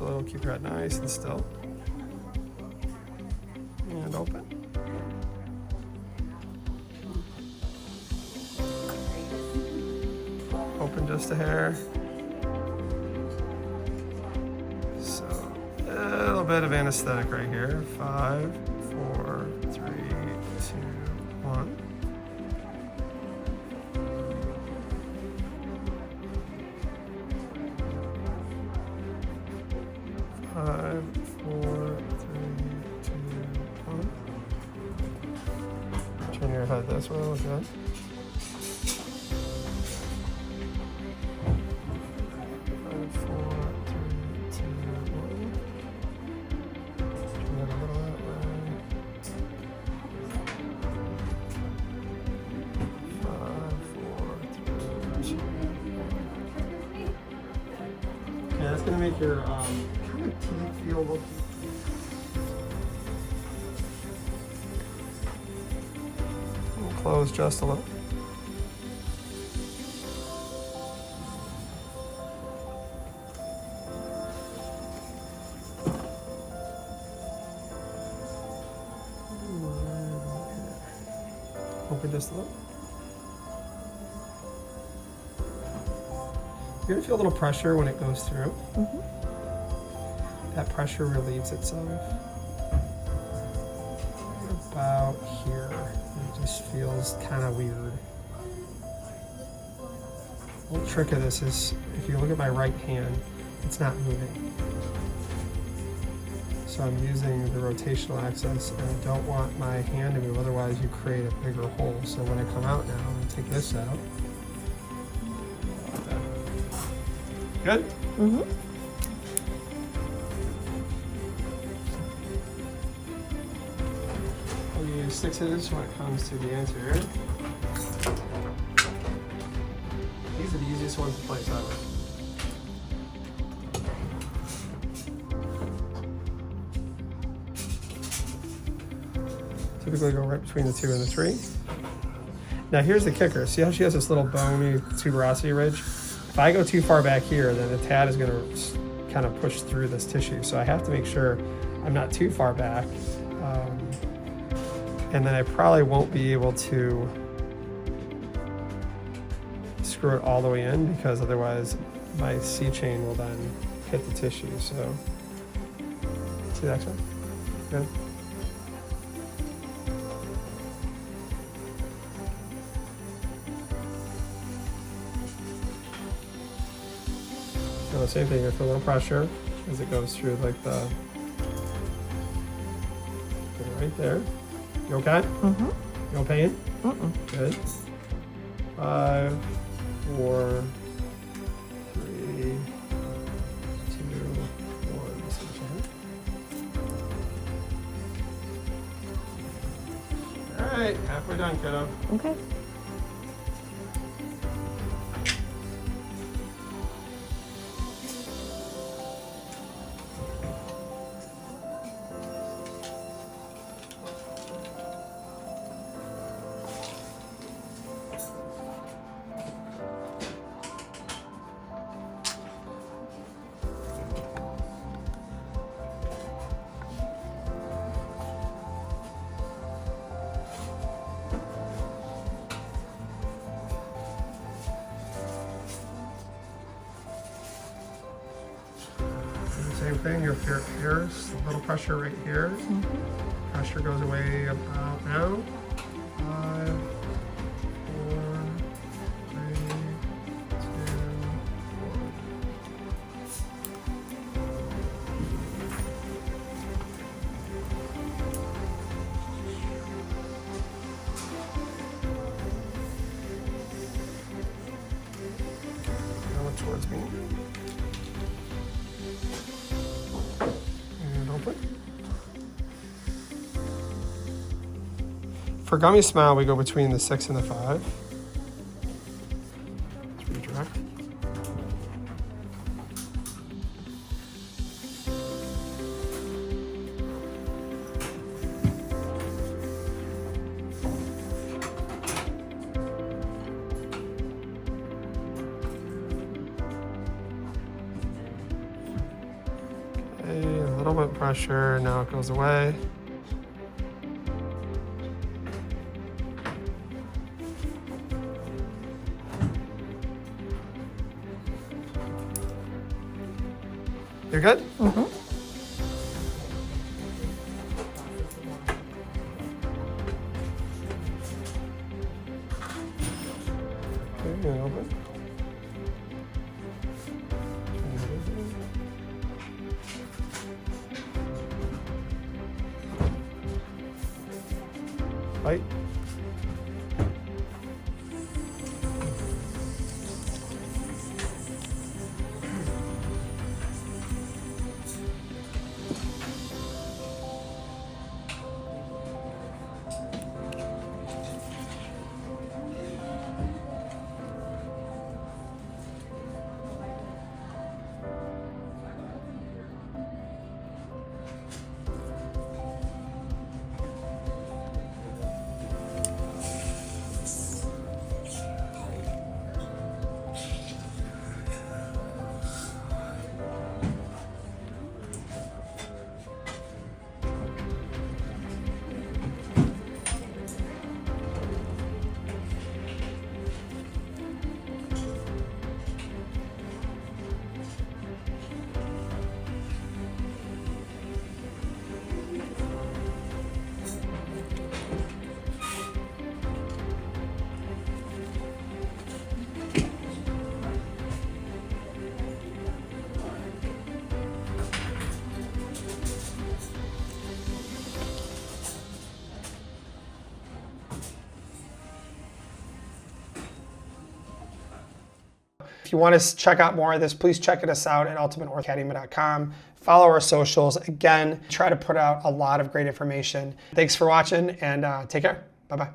a little, keep your head nice and still. And open. Open just a hair. So, a little bit of anesthetic right here. 5, 4, 3, 2, 1. Five, 4, 3, 2, 1. Turn your head this way, okay. 5, 4, 3, 2, 1. Turn it a little that way. 5, 4, 3, 2, 1. Okay, that's gonna make your teeth feel look. Close just a little. Open just a little. You're gonna feel a little pressure when it goes through. That pressure relieves itself about here. It just feels kind of weird. The whole trick of this is, if you look at my right hand, it's not moving. So I'm using the rotational axis, and I don't want my hand to move, otherwise you create a bigger hole. So when I come out now, I'm going to take this out. Good? I'll use 6 inches when it comes to the anterior. These are the easiest ones to place ever. Typically go right between the 2 and the 3. Now here's the kicker. See how she has this little bony tuberosity ridge? If I go too far back here, then the tad is going to kind of push through this tissue. So I have to make sure I'm not too far back. And then I probably won't be able to screw it all the way in, because otherwise my C-chain will then hit the tissue. So, see the next one? Good. So the same thing, you feel a little pressure as it goes through, like the, right there. You okay? No pain? Good. 5, 4, 3, 2, 1. All right, halfway done, kiddo. Okay. Same thing, you'll feel here's a little pressure right here. Pressure goes away about now. 5, 4, 3, 2, 1. Now look towards me. For Gummy Smile, we go between the 6 and the 5. It's pretty direct. little bit of pressure, and now it goes away. You're good? Mm-hmm. Okay, open. Bite. If you want to check out more of this, please check us out at ultimateorthodonticacademy.com. Follow our socials. Again, try to put out a lot of great information. Thanks for watching, and take care. Bye-bye.